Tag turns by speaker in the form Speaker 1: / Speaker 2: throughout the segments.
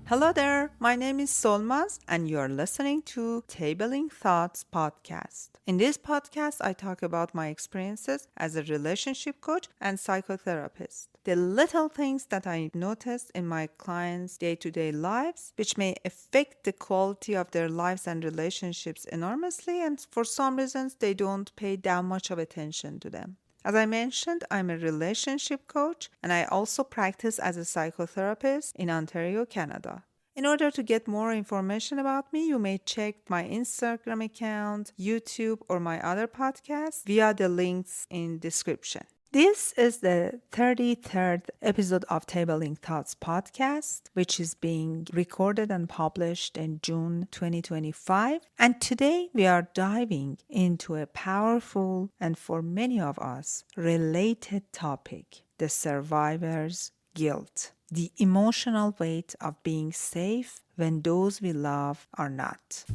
Speaker 1: Hello there, my name is Solmaz, and you're listening to Tabling Thoughts podcast. In this podcast, I talk about my experiences as a relationship coach and psychotherapist. The little things that I noticed in my clients' day to day lives, which may affect the quality of their lives and relationships enormously, and for some reasons, they don't pay that much of attention to them. As I mentioned, I'm a relationship coach and I also practice as a psychotherapist in Ontario, Canada. In order to get more information about me, you may check my Instagram account, YouTube, or my other podcasts via the links in description. This is the 33rd episode of Tabling Thoughts podcast, which is being recorded and published in June 2025. And today we are diving into a powerful and for many of us related topic, the survivor's guilt. The emotional weight of being safe when those we love are not.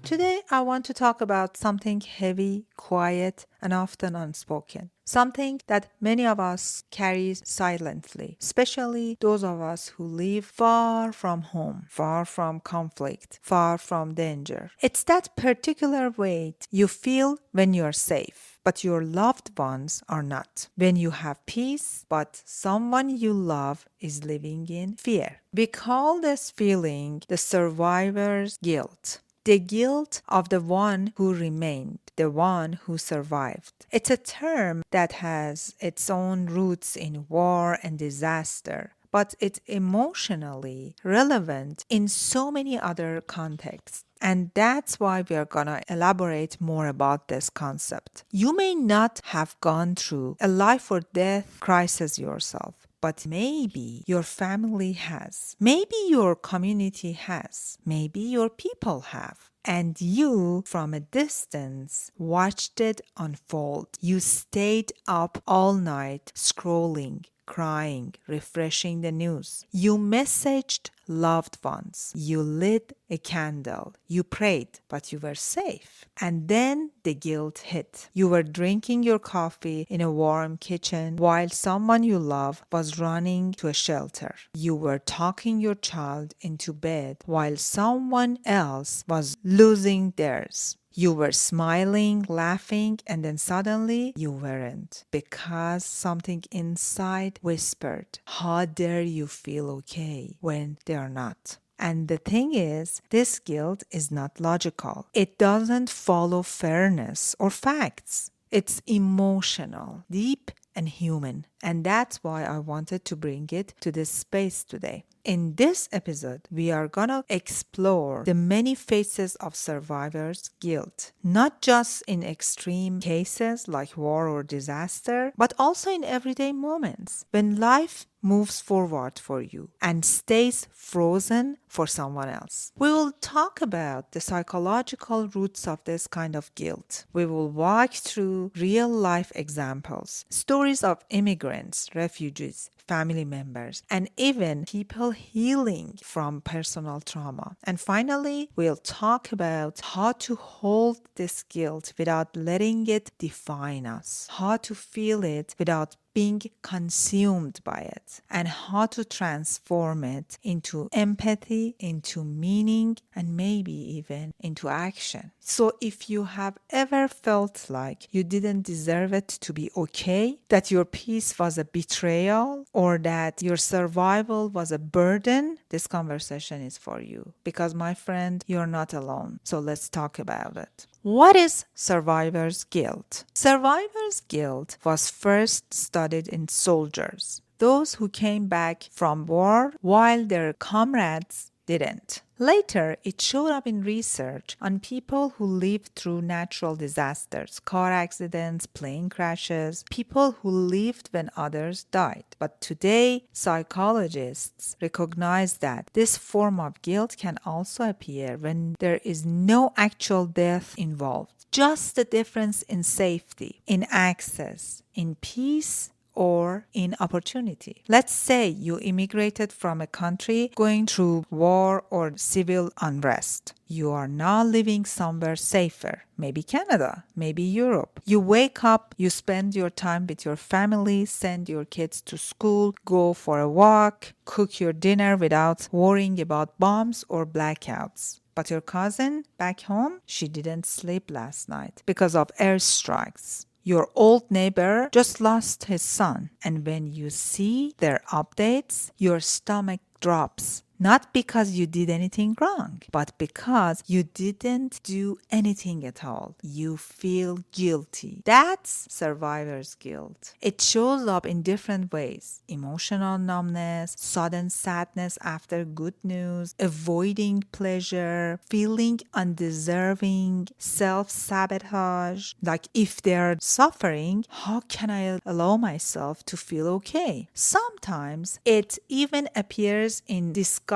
Speaker 1: Today, I want to talk about something heavy, quiet, and often unspoken. Something that many of us carry silently, especially those of us who live far from home, far from conflict, far from danger. It's that particular weight you feel when you're safe, but your loved ones are not. When you have peace, but someone you love is living in fear. We call this feeling the survivor's guilt. The guilt of the one who remained, the one who survived. It's a term that has its own roots in war and disaster, but it's emotionally relevant in so many other contexts. And that's why we are going to elaborate more about this concept. You may not have gone through a life or death crisis yourself, but maybe your family has. Maybe your community has. Maybe your people have. And you, from a distance, watched it unfold. You stayed up all night scrolling, crying, refreshing the news. You messaged loved ones. You lit a candle. You prayed, but you were safe. And then the guilt hit. You were drinking your coffee in a warm kitchen while someone you love was running to a shelter. You were talking your child into bed while someone else was losing theirs. You were smiling, laughing, and then suddenly you weren't because something inside whispered, "How dare you feel okay when they are not?" And the thing is, this guilt is not logical. It doesn't follow fairness or facts. It's emotional, deep, and human. And that's why I wanted to bring it to this space today. In this episode, we are gonna explore the many faces of survivors' guilt, not just in extreme cases like war or disaster, but also in everyday moments when life moves forward for you and stays frozen for someone else. We will talk about the psychological roots of this kind of guilt. We will walk through real life examples, stories of immigrants, refugees, family members, and even people healing from personal trauma. And finally, we'll talk about how to hold this guilt without letting it define us, how to feel it without being consumed by it, and how to transform it into empathy, into meaning, and maybe even into action. So if you have ever felt like you didn't deserve it to be okay, that your peace was a betrayal, or that your survival was a burden, this conversation is for you. Because my friend, you're not alone. So let's talk about it. What is survivor's guilt? Survivor's guilt was first studied in soldiers, those who came back from war while their comrades didn't. Later, it showed up in research on people who lived through natural disasters, car accidents, plane crashes, people who lived when others died. But today, psychologists recognize that this form of guilt can also appear when there is no actual death involved, just the difference in safety, in access, in peace, or in opportunity. Let's say you immigrated from a country going through war or civil unrest. You are now living somewhere safer, maybe Canada, maybe Europe. You wake up, you spend your time with your family, send your kids to school, go for a walk, cook your dinner without worrying about bombs or blackouts. But your cousin back home, she didn't sleep last night because of airstrikes. Your old neighbor just lost his son, and when you see their updates, your stomach drops. Not because you did anything wrong, but because you didn't do anything at all. You feel guilty. That's survivor's guilt. It shows up in different ways: emotional numbness, sudden sadness after good news, avoiding pleasure, feeling undeserving, self-sabotage. Like, if they're suffering, how can I allow myself to feel okay? Sometimes it even appears in disgust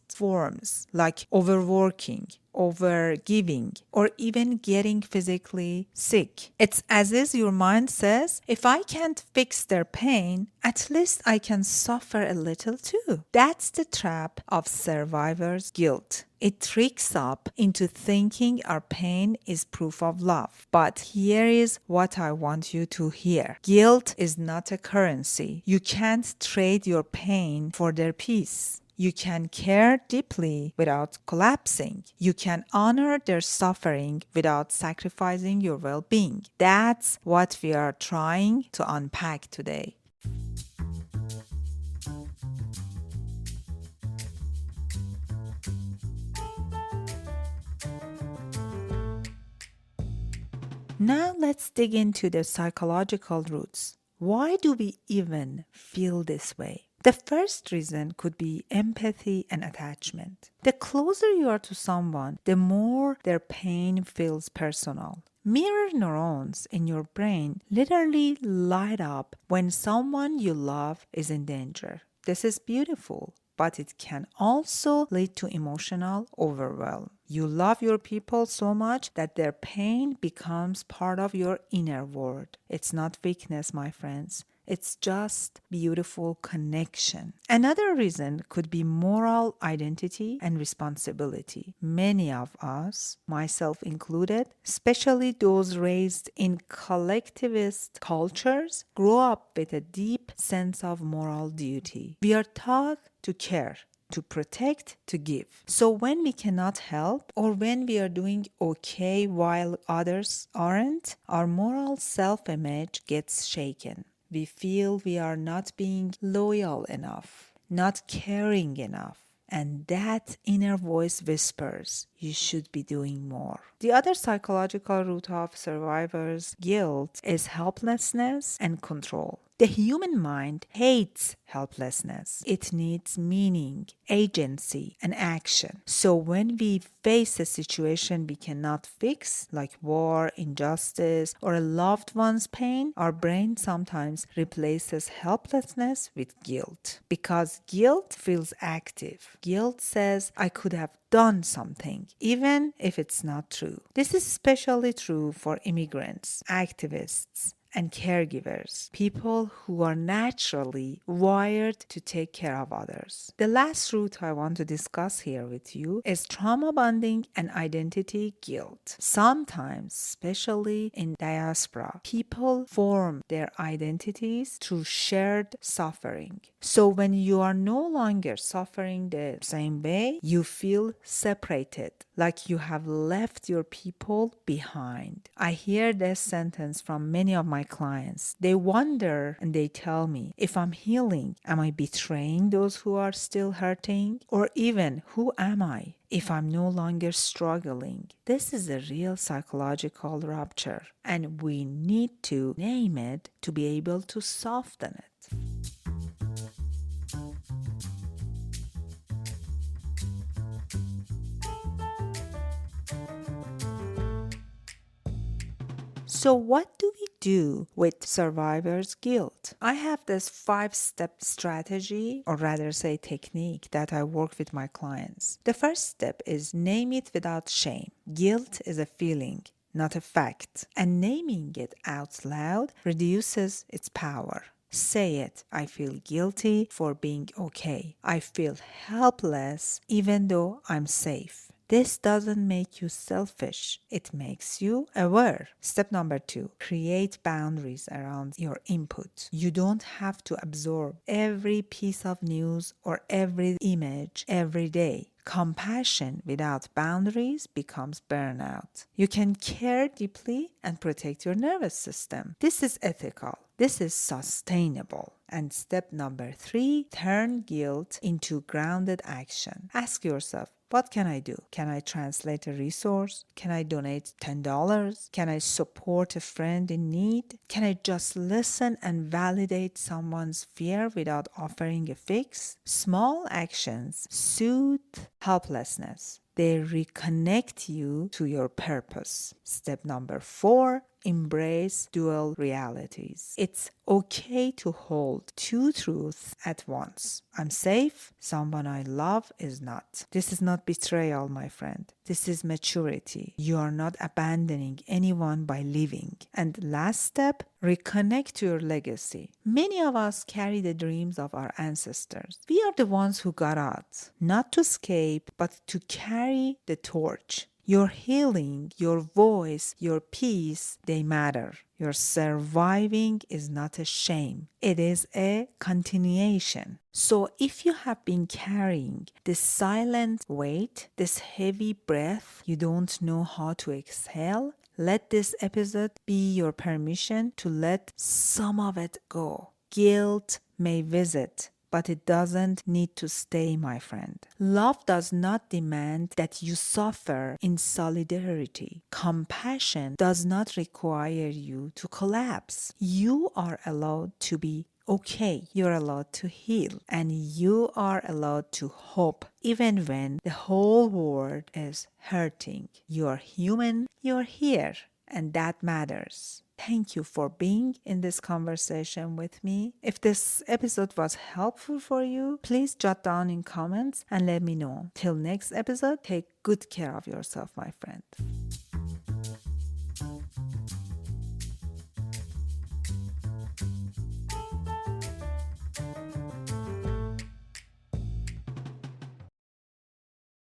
Speaker 1: forms, like overworking, overgiving, or even getting physically sick. It's as if your mind says, if I can't fix their pain, at least I can suffer a little too. That's the trap of survivor's guilt. It tricks up into thinking our pain is proof of love. But here is what I want you to hear. Guilt is not a currency. You can't trade your pain for their peace. You can care deeply without collapsing. You can honor their suffering without sacrificing your well-being. That's what we are trying to unpack today. Now let's dig into the psychological roots. Why do we even feel this way? The first reason could be empathy and attachment. The closer you are to someone, the more their pain feels personal. Mirror neurons in your brain literally light up when someone you love is in danger. This is beautiful, but it can also lead to emotional overwhelm. You love your people so much that their pain becomes part of your inner world. It's not weakness, my friends. It's just beautiful connection. Another reason could be moral identity and responsibility. Many of us, myself included, especially those raised in collectivist cultures, grow up with a deep sense of moral duty. We are taught to care, to protect, to give. So when we cannot help, or when we are doing okay while others aren't, our moral self-image gets shaken. We feel we are not being loyal enough, not caring enough. And that inner voice whispers, you should be doing more. The other psychological root of survivor's guilt is helplessness and control. The human mind hates helplessness. It needs meaning, agency, and action. So when we face a situation we cannot fix, like war, injustice, or a loved one's pain, our brain sometimes replaces helplessness with guilt. Because guilt feels active. Guilt says, I could have done something, even if it's not true. This is especially true for immigrants, activists, and caregivers, people who are naturally wired to take care of others. The last root I want to discuss here with you is trauma bonding and identity guilt. Sometimes, especially in diaspora, people form their identities through shared suffering. So when you are no longer suffering the same way, you feel separated, like you have left your people behind. I hear this sentence from many of my clients. They wonder and they tell me, if I'm healing, am I betraying those who are still hurting? Or even, who am I if I'm no longer struggling? This is a real psychological rupture, and we need to name it to be able to soften it. So what do we do with survivor's guilt? I have this 5-step strategy, or rather say technique, that I work with my clients. The first step is name it without shame. Guilt is a feeling, not a fact, and naming it out loud reduces its power. Say it. I feel guilty for being okay. I feel helpless even though I'm safe. This doesn't make you selfish. It makes you aware. Step number 2, create boundaries around your input. You don't have to absorb every piece of news or every image every day. Compassion without boundaries becomes burnout. You can care deeply and protect your nervous system. This is ethical. This is sustainable. And step number 3, turn guilt into grounded action. Ask yourself, what can I do? Can I translate a resource? Can I donate $10? Can I support a friend in need? Can I just listen and validate someone's fear without offering a fix? Small actions soothe helplessness. They reconnect you to your purpose. Step number 4, embrace dual realities. It's okay to hold two truths at once. I'm safe, someone I love is not. This is not betrayal, my friend. This is maturity. You are not abandoning anyone by leaving. And last step, reconnect to your legacy. Many of us carry the dreams of our ancestors. We are the ones who got out, not to escape, but to carry the torch. Your healing, your voice, your peace, they matter. Your surviving is not a shame. It is a continuation. So if you have been carrying this silent weight, this heavy breath, you don't know how to exhale, let this episode be your permission to let some of it go. Guilt may visit, but it doesn't need to stay, my friend. Love does not demand that you suffer in solidarity. Compassion does not require you to collapse. You are allowed to be okay. You're allowed to heal. And you are allowed to hope even when the whole world is hurting. You're human. You're here. And that matters. Thank you for being in this conversation with me. If this episode was helpful for you, please jot down in comments and let me know. Till next episode, take good care of yourself, my friend.